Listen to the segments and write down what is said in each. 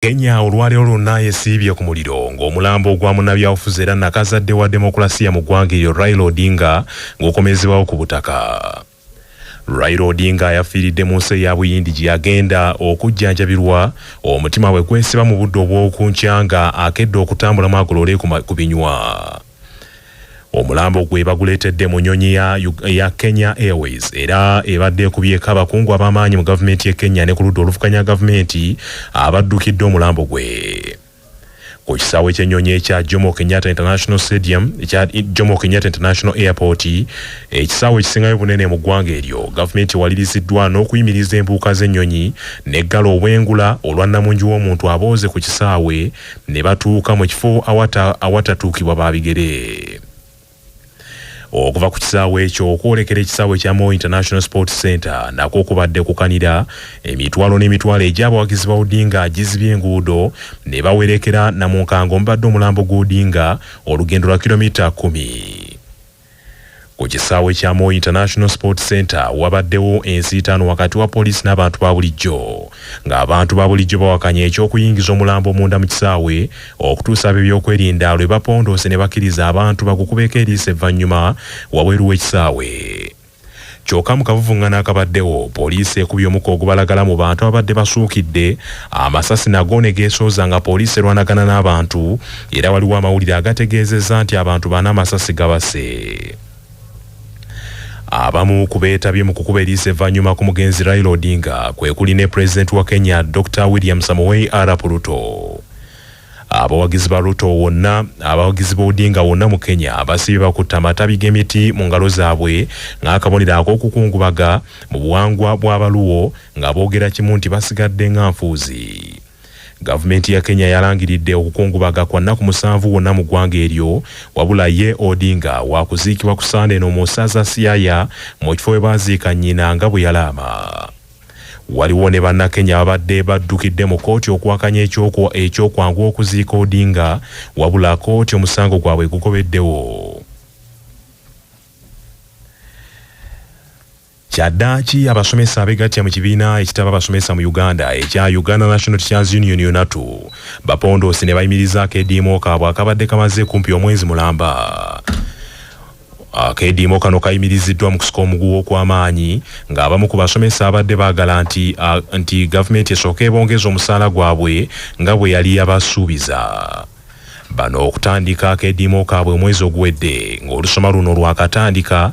Kenya olwaleero lwonna yesiibye ku muliro ng'omulambo gwa munnabyabufuzi era nakazadde wa demokrasiya mu ggwanga eryo Raila Odinga ng'okomezebwawo ku butaka. Raila Odinga yafiiridde mu nsi ya Buyindi gye yagenda okujjanjabirwa omutima we gwesiba mu budde obw'okunkya nga akedde okutambulamu agolole ku binywa. Omulambo gwe baguleetedde mu nnyonyi ya Kenya Airways era ebadde ekubyeko abakungu ab'amaanyi mu gavumenti y'e Kenya ne ku ludda oluvuganya gavumenti abaddukidde omulambo gwe. Ku kisaawe ky'ennyonyi ekya Jomo Kenyatta International Stadium ekya Jomo Kenyatta International Airport, ekisaawe ekisingayo bunene mu ggwanga eryo, gavumenti waliriziddwa n'okuyimiriza embuuka z'ennyonyi n'eggala obwengula olwa nnamungi w'omuntu abooze ku kisaawe ne batuuka mu kifo awatatuukibwa babigere. Okuva ku kisaawe ekyo okwolekera ekisaawe kya Moi International Sports Center nakwo kubadde kukanira emitwalo n'emitwalo egy'abawagizi ba Odinga agizibye enguudo ne bawerekera namunkango omubadde omulambo gw'Odinga olugendo lwa kilomita 10. Ku kisaawe kya Moi International Sports Center wabaddewo ensiitaano wakati wa poliisi n'abantu ba bulijjo, ng'abantu ba bulijjo bawakanya eky'okuyingiza omulambo munda mu kisaawe okutuusa ab'ebyokwerinda lwe bapondoose ne bakkiriza abantu bagukubeko eriiso evvannyuma wabweru w'ekisaawe. Kyokka mu kavuvuŋŋaano akabaddewo, poliisi ekubye omukka ogubalagala mu bantu ababadde basuukidde, amasasi nago ne geesooza nga poliisi erwanagana n'abantu, era waliwo amawulire agategeezezza nti abantu bana amasasi gabase. Abamu ku beetabye mu kukuba eriiso evvannyuma ku mugenzi Raila Odinga kwe kuli ne Pulezidenti wa Kenya Dr. William Samoei Arap Ruto. Abawagizi ba Ruto wonna, abawagizi ba Odinga wonna mu Kenya abasibye bakutte amatabi g'emiti mu ngalo zaabwe ng'akabonero ak'okukungubaga mu buwangwa bw'Abaluwo nga boogera kimu nti basigadde nga nfuuzi. Gavumenti ya Kenya yalangiridde okukungubaga kwa nnaku 7 wonna mu ggwanga eryo, wabula ye Odinga waakuziikibwa ku Sande eno mu ssaza Siaya mu kifo we baaziika nnyina nga bwe yalaama. Waliwo ne bannakenya ababadde baddukidde mu kkooti okuwakanya ekyokwangu okuziika Odinga, wabula kkooti omusango gwabwe gugobeddewo. Kyaddaaki abasomesa abeegattya mu kibiina ekitaba abasomesa mu Uganda ekya Uganda National Teachers Union UNATU bapondoose ne bayimiriza akeediimo kaabwe akabadde kamaze kumpi omwezi mulamba. Akeediimo kano kayimiriziddwa mu kusika omuguwa okw'amaanyi ng'abamu ku basomesa abadde baagala nti gavumenti esooka ebongeza omusaala gwabwe nga bwe yali yabasuubiza. Bano okutandika akeediimo kaabwe omwezi oguwedde ng'olusoma luno lwakatandika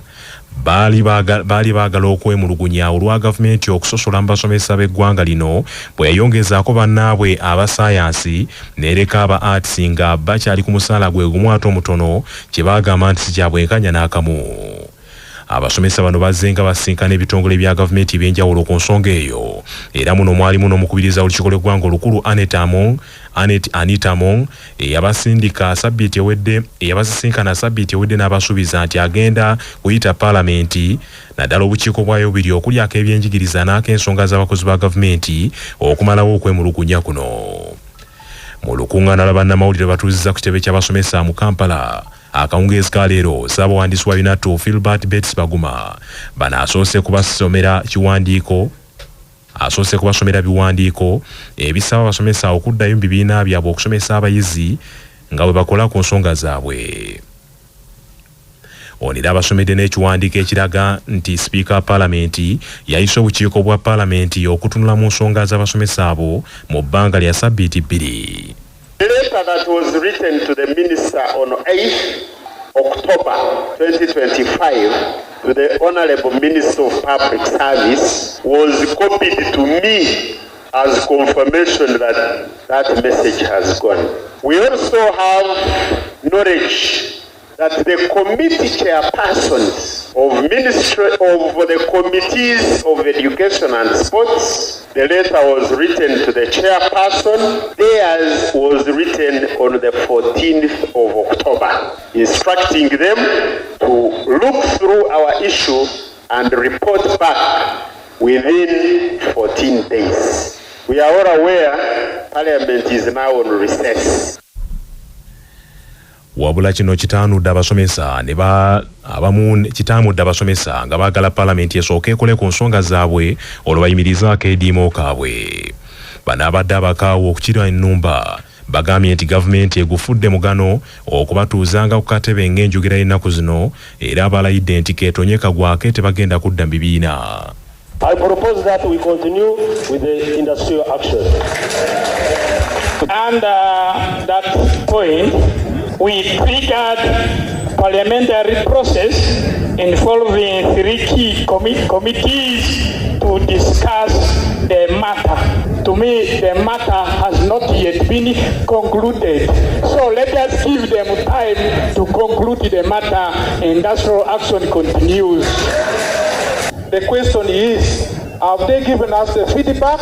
baali baagala okwemulugunya olwa gavumenti okusosola mu basomesa b'eggwanga lino bwe yayongezaako bannaabwe aba saayansi n'ereka aba arts nga bakyali ku musaala gwe gumu ate omutono kye baagamba nti sikyabwenkanya n'akamu. Abasomesa bano bazze nga basinkana ebitongole bya gavumenti ebyenjawulo ku nsonga eyo, era muno mwalimu n'omukubiriza olukiiko lw'eggwanga olukulu Anita Among eyabasisinkana sabbiiti ewedde n'abasuubiza nti agenda kuyita paalamenti naddala obukiiko bwayo biri okuli ak'ebyenjigiriza n'ak'ensonga z'abakozi ba gavumenti okumalawo okwemulugunya kuno. Mu lukuŋŋaana lwa bannamawulire batuuzizza ku kitebe ky'abasomesa mu Kampala akawungeezi ka leero, ssaabawandiisi wa UNATU Philbert Bates Baguma bano asoose kubasomera biwandiiko ebisaba abasomesa okuddayo mu bibiina byabwe okusomesa abayizi nga bwe bakola ku nsonga zaabwe. Onera abasomedde n'ekiwandiiko ekiraga nti sipiika wa paalamenti yayise obukiiko bwa paalamenti okutunula mu nsonga z'abasomesa abo mu bbanga lya sabbiiti 2. The letter that was written to the minister on 8th October 2025 to the Honorable Minister of Public Service was copied to me as confirmation that that message has gone. We also have knowledge that the committee chairpersons of the committees of education and sports, the letter was written to the chairperson. Theirs was written on the 14th of October, instructing them to look through our issue and report back within 14 days. We are all aware Parliament is now on recess. Wabula kino kitaanudde abasomesa nga baagala paalamenti esooka ekole ku nsonga zaabwe olwo bayimiriza akeediimo kaabwe. banabadde abakaawo okukira ennumba bagambye nti gavumenti egufudde mugano okubatuuzanga ku katebe ng'enjogera y'ennaku zino era abalayidde nti keetonye kagwake tebagenda kudda mu bibiina. I propose that we continue with the industrial action. Under that point, we triggered parliamentary process involving 3 key committees to discuss the matter. To me, the matter has not yet been concluded. So let us give them time to conclude the matter. Industrial action continues. The question is, have they given us the feedback?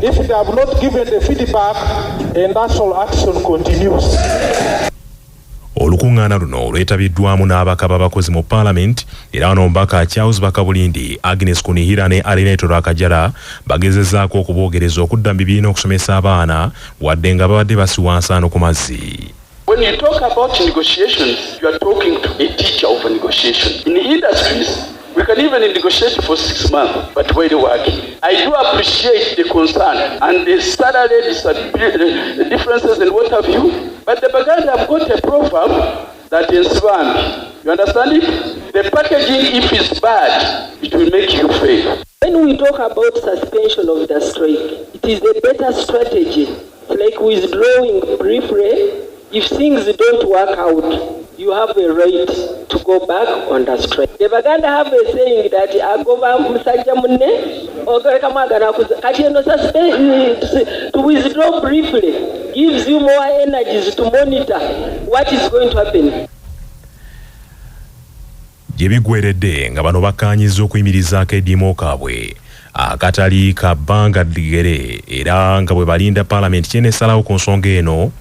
If they have not given the feedback, industrial action continues. Olukungaana luno olwetabiddwamu n'abaka b'abakozi mu Parliament era omubaka Charles Bakabulindi, Agnes Kunihira ne Alineto Rakajala bagezezzaako okuboogereza okudda mu bibiina okusomesa abaana wadde nga babadde basiwansaano ku mazzi. When you talk about negotiations, you are talking to a teacher of a negotiation. In the industries, we can even negotiate for 6 months, but where they working. I do appreciate the concern and the salary differences and what have you, but the Baganda have got a proverb that in Swami. You understand it? The packaging, if it's bad, it will make you fail. When we talk about suspension of the strike, it is a better strategy. It's like withdrawing briefly. If things don't work out, you have a right to go back on the strike. The Baganda have a saying that agova musajja munne ogereka magana kati eno suspend to withdraw briefly gives you more energies to monitor what is going to happen. Gyebigweredde nga bano bakkaanyiza okuyimirizaako eddiimo kaabwe akatali ka bbanga ligere era nga bwe balinda Parliament kyeneesalawo ku nsonga eno.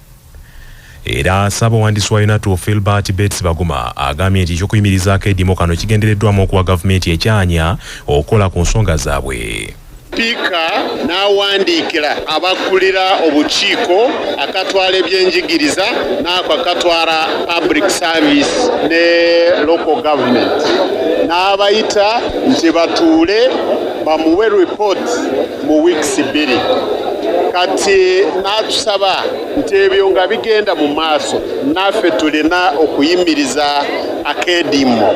Era Ssaabawandiisi wa UNATO Philbert Bates Baguma agambye nti ekyokuyimirizaako eddiimo kano kigendereddwamu okuwa gavumenti ekyanya okukola ku nsonga zaabwe. Spiika n'awandiikira abakulira obukiiko akatwala ebyenjigiriza n'ako akatwala public service ne local government n'abayita nti batuule bamuwe report mu weeks 2. Kati n'atusaba nti ebyo nga bigenda mu maaso naffe tulina okuyimiriza akeddiimo.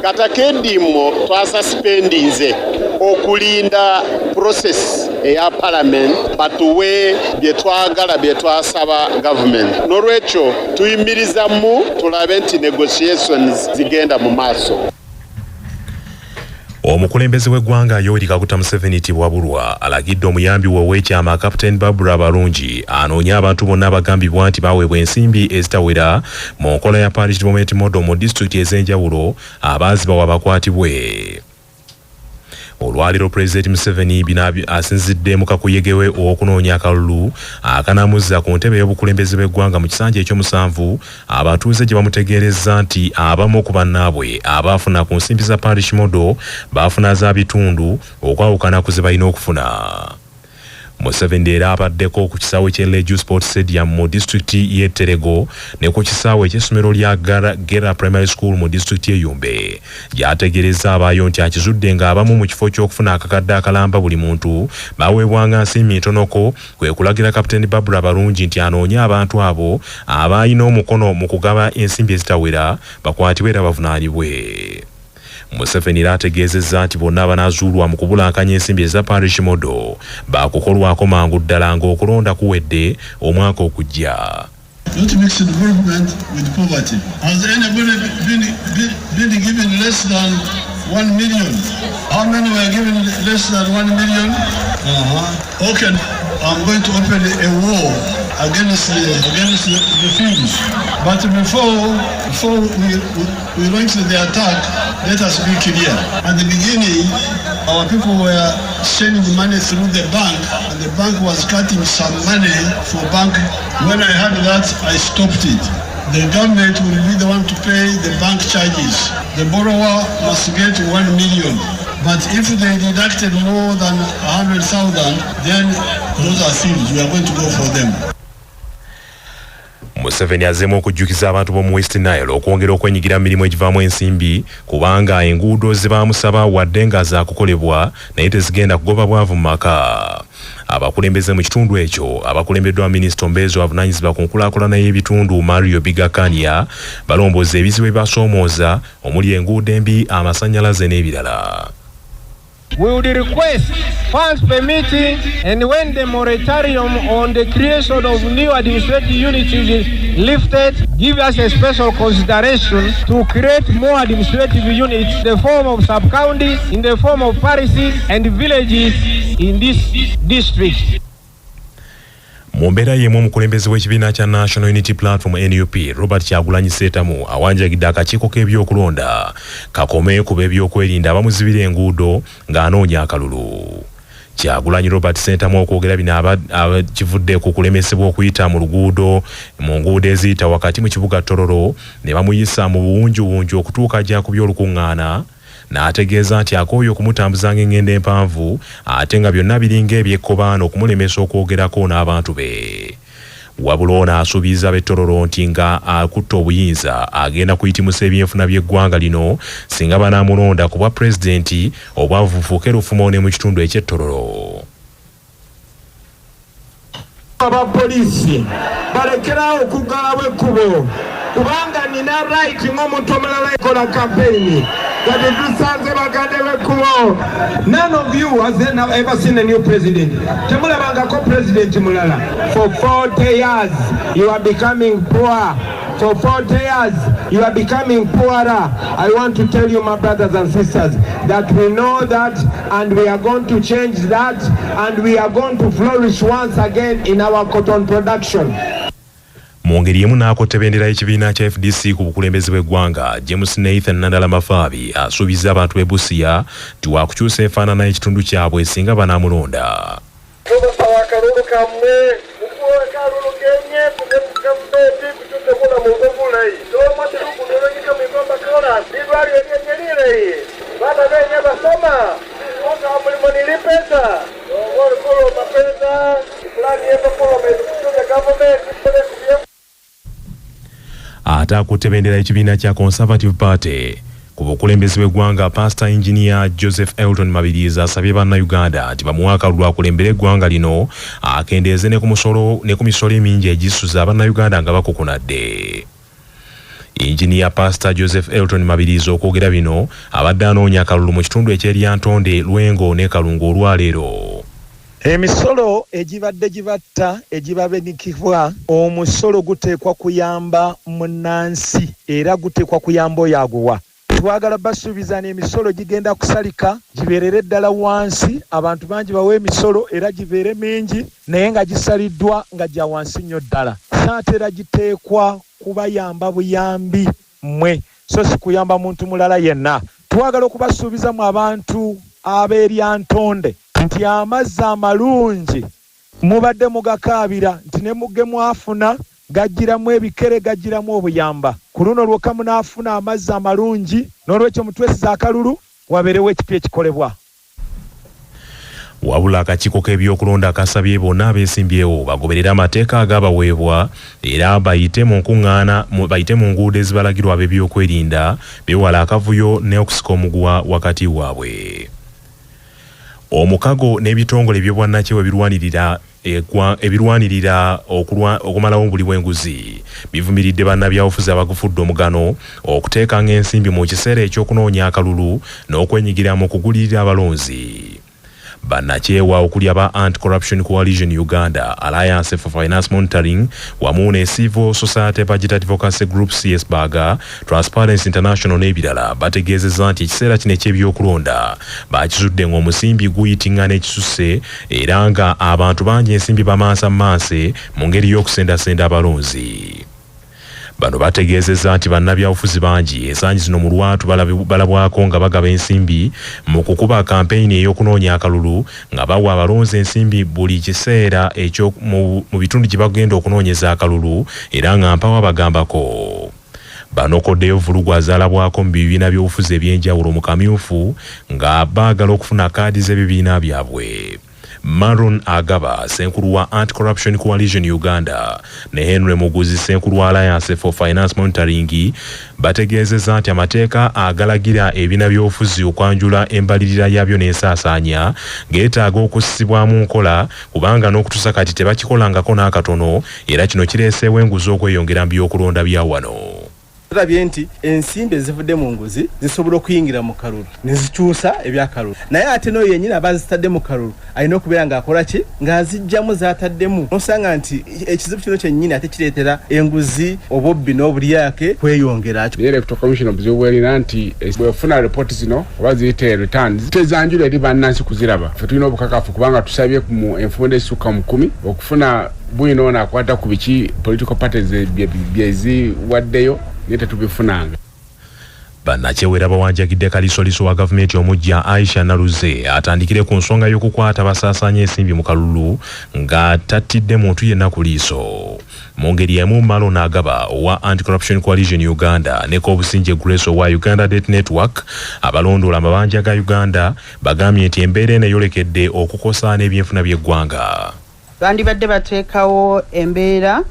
Kati akeddiimo twasuspendinze okulinda process eya Parliament batuwe bye twagala bye twasaba government. N'olwekyo tuyimirizamu tulabe nti negotiations zigenda mu maaso. Omukulembeze w'eggwanga Yoweri Kaguta Museveni Tibwabulwa alagidde omuyambi we ow'ekyama Captain Barbara Barungi anoonye abantu bonna abagambibwa nti baweebwa ensimbi ezitawera mu nkola ya Parish Development Model mu disitulikiti ez'enjawulo abaazibawa bakwatibwe. Olwaliro President Museveni asinzidde mu kakuyegewe okunoonya akalulu akanamuzza ku ntebe y'obukulembeze bw'eggwanga mu kisanja ekyomusanvu abatuuze gye bamutegeerezza nti abamu ku bannaabwe abaafuna ku nsimbi za Parish Model baafuna za bitundu okwawukana ku ze balina okufuna. Museveni era abaddeko ku kisaawe ky'e Leju Sports Stadium mu disitulikiti y'e Terego ne ku kisaawe ky'essomero lya Gera Primary School mu disitulikiti y'e Yumbe gy'ategeereza abaayo nti akizudde ng'abamu mu kifo ky'okufuna akakadde akalamba buli muntu baweebwanga nsimbi ntonoko kwe kulagira Kapiteeni Barbara Barungi nti anoonye abantu abo abalina omukono mu kugaba ensimbi ezitawera bakwatibwe era bavunaanibwe. Museveni era ategeezezza nti bonna abanaazuulwa mu kubulankanya ensimbi eza Parish Model baakukolwako mangu ddala ng'okulonda kuwedde omwaka okujja. Not mix development with poverty. Has anybody been given less than 1 million? How many were given less than 1 million? Okay, I'm going to open a war against the thieves. But before we launch the attack, let us be clear. At the beginning, our people were sending money through the bank, and the bank was cutting some money for bank. When I heard that, I stopped it. The government will be the one to pay the bank charges. The borrower must get 1 million. But if they deducted more than 100,000, then those are thieves. We are going to go for them. Museveni azzeemu okujjukiza abantu b'omu West Nile okwongera okwenyigira mu mirimu egivaamu ensimbi kubanga enguudo ze baamusaba wadde nga za kukolebwa naye tezigenda kugoba bwavu mu maka. abakulembeze mu kitundu ekyo abakulembeddwa minisita ombeezi avunanyizibwa ku nkulaakulana y'ebitundu Mario Bigakania balomboza ebizibu ebibasoomooza omuli enguudo embi amasannyalaze n'ebirala. We would request funds permitting, and when the moratorium on the creation of new administrative units is lifted, give us a special consideration to create more administrative units in the form of sub-counties, in the form of parishes and villages in this district. Mu mbeera y'emu omukulembeze w'ekibiina kya National Unity Platform NUP Robert Kyagulanyi Ssentamu awanjagidde akakiiko k'ebyokulonda kakome ku b'ebyokwerinda abamuzibira enguudo ng'anoonya akalulu. Kyagulanyi Robert Ssentamu okwogera bino abakivudde ku kulemesebwa okuyita mu luguudo mu nguudo eziyita wakati mu kibuga Tororo ne bamuyisa mu buwunjuwunju okutuuka ajja ku by'olukuŋŋaana n'ategeeza nti akooye okumutambuzanga engendo empanvu ate nga byonna biringa ebyekkobaana okumulemesa okwogerako n'abantu be. Wabula ono asuubiza b'Ettororo nti nga akutte obuyinza agenda kuyitimusa ebyenfuna by'eggwanga lino singa banaamulonda ku bwa pulezidenti obwavufuuke lufumo ne mu kitundu eky'Ettororo. Abapoliisi balekerawo okuggalawo ekkubo kubanga nina right ng'omuntu omulala ekola campaign kati tusanze bagande b'ekkubo. None of you has ever seen a new president. Temulabangako president mulala. For 40 years you are becoming poor. For 40 years you are becoming poorer. I want to tell you, my brothers and sisters, that we know that and we are going to change that and we are going to flourish once again in our cotton production. Mu ngeri emu n'akotta ebendera y'ekibiina kya FDC ku bukulembeze bw'eggwanga, James Nathan Nandala Mafaabi asuubiza abantu b'e Busia nti waakukyusa enfaanana y'ekitundu kyabwe singa banaamulonda. Ate akutte ebendera y'ekibiina kya Conservative Party ku bukulembeze bw'eggwanga, Pastor Engineer Joseph Elton Mabirizi asabye bannayuganda nti bamuwe akalulu akulembere eggwanga lino akendeeze ne ku misolo emingi egisuza abannayuganda nga bakukunadde. Engineer Pastor Joseph Elton Mabirizi okwogera bino abadde anoonya akalulu mu kitundu eky'Eryantonde, Lwengo ne Kalungu olwaleero. Emisolo egibadde gibatta egibabenikibwa, omusolo guteekwa kuyamba munnansi era guteekwa kuyamba oyo aguwa. Twagala basuubiza n'emisolo gigenda kusalika gibeerere ddala wansi, abantu bangi bawe emisolo era gibeere mingi naye nga gisaliddwa nga gya wansi nnyo ddala. Saatera giteekwa kubayamba buyambi mmwe so si kuyamba muntu mulala yenna. Twagala okubasuubiza mu abantu ab'Eryantonde nti amazzi amalungi mubadde mugakaabira nti ne mugge mwafuna gajjiramu ebikere, gajjiramu obuyamba. Ku luno lwokka munaafuna amazzi amalungi, n'olwekyo mutwesiza akalulu wabeerewo ekipi ekikolebwa. Wabula akakiiko k'ebyokulonda kasabye bonna abeesimbyewo bagoberera amateeka agabaweebwa era bayite mu nkuŋŋaana bayite mu nguudo ezibalagirwa ab'ebyokwerinda bewala akavuyo n'okusika omuguwa wakati waabwe. Omukago n'ebitongole by'obwannakyewa ebirwanirira okumalawo obuli bw'enguzi bivumiridde bannabyabufuzi abagufudde omugano okuteekanga ensimbi mu kiseera eky'okunoonya akalulu n'okwenyigira mu kugulirira abalonzi. Bannakyewa okuli aba Anti-Corruption Coalition Uganda, Alliance for Finance Monitoring wamu ne Civil Society Budget Advocacy Group CSBAG, Transparency International n'ebirala bategeezezza nti ekiseera kino eky'ebyokulonda bakizudde ng'omusimbi guyitingana ekisusse era nga abantu bangi ensimbi bamansa mu ngeri y'okusendasenda abalonzi. Bano bategeezezza nti bannabyabufuzi bangi ensangi zino mu lwatu balabwako nga bagaba ensimbi mu kukuba kampeyini ey'okunoonya akalulu nga bawa abalonzi ensimbi buli kiseera ekyo mu bitundu gye bagenda okunoonyeza akalulu era nga mpawa bagambako. Bano koddeyo vulugu azaalabwako mu bibiina by'obufuzi eby'enjawulo mu kamyufu nga baagala okufuna kaadi z'ebibiina byabwe. Maron Agaba senkulu wa Anti-Corruption Coalition Uganda ne Henry Muguzi senkulu wa Alliance for Finance Monitoring bategeezezza nti amateeka agalagira ebina by'obufuzi okwanjula embalirira yabyo n'ensaasaanya geetaaga okussibwamu nkola kubanga n'okutuusa kati tebakikolangako n'akatono era kino kireeseewo enguzi okweyongera mu by'okulonda bya wano. Tulabye nti ensimbi ezivudde mu nguzi zisobola okuyingira mu kalulu ne zikyusa ebyakalulu naye ate n'oyo yennyini abazitadde mu kalulu alina okubeera ng'akola ki ng'azijjamu z'ataddemu nosanga nti ekizibu kino kyennyini ate kireetera enguzi obubbi n'obulyake kweyongera. The Electoral Commission obuzibu bw'erina nti bwefuna ripooti zino oba ziyite returns tezanjula eri bannansi kuziraba ffe tulina obukakafu kubanga tusabye mu enfunda esukka mu 10 okufuna bwino nakwata ku biki political parties byeziwaddeyo nete tubifunanga. Bannakyewera bawanjagidde kalisoliso wa gavumenti omujja Aisha Naluze atandikire ku nsonga y'okukwata basaasanya ensimbi mu kalulu nga tattidde muntu yenna ku liiso. Mu ngeri emu Maron Agaba owa Anti-Corruption Coalition Uganda ne Kobusinje Grace owa Uganda Debt Network abalondoola amabanja ga Uganda bagambye nti embeera eno eyolekedde okukosaana ebyenfuna by'eggwanga. Bandibadde bateekawo embeera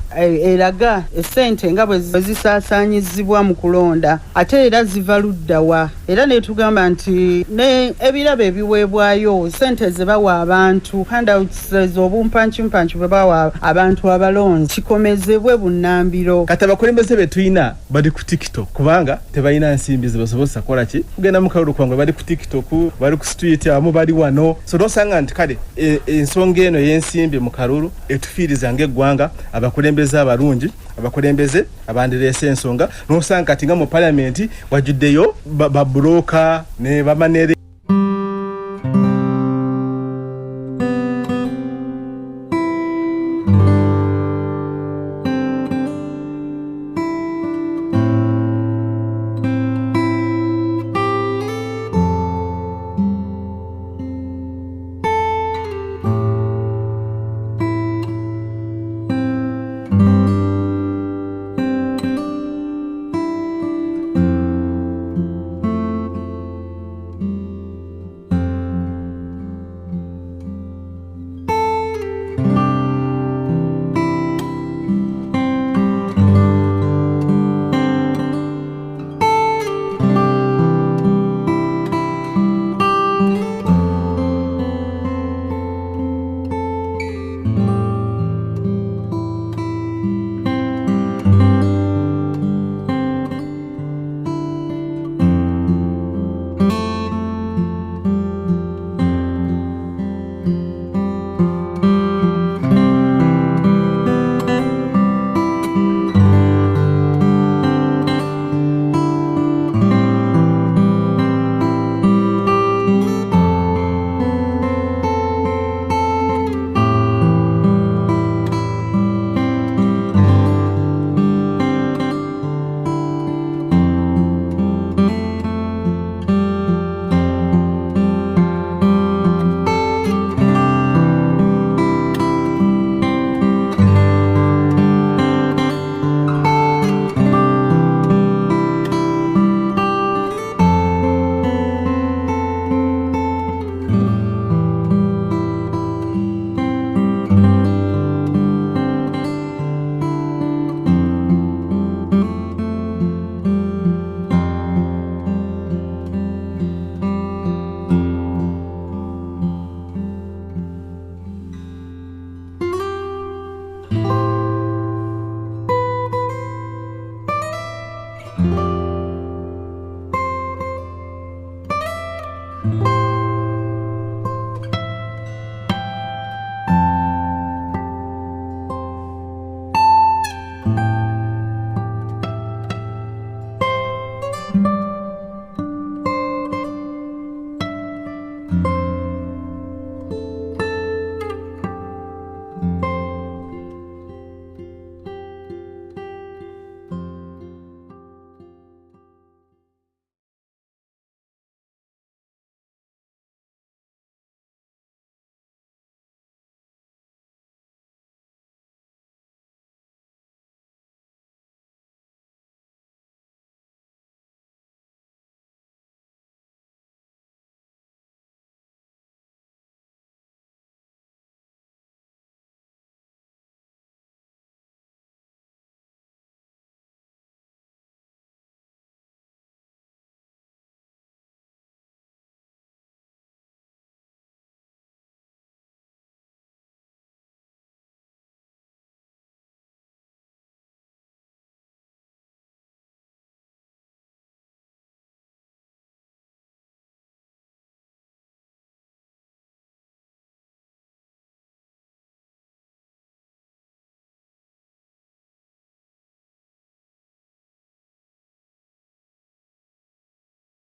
eraga essente nga bwe zisaasaanyizibwa mu kulonda ate era ziva luddawa era ne tugamba nti ne ebirabo ebiweebwayo ssente ze bawa abantu handouts obumpanchimpanchi bwe bawa abantu abalonzi kikomezebwe bunnambiro. Kati abakulembeze be tulina bali ku TikTok kubanga tebalina nsimbi ze basobozesa kukola ki kugenda mu kalulu kwangwe bali ku TikTok bali ku street abamu bali wano so nosanga nti kale ensonga eno y'ensimbi mu kalulu etufiiriza ng'eggwanga abakulembeze abalungi abakulembeze abandireese ensonga nosanga kati nga mu parliament wajuddeyo babuloka ne bamanere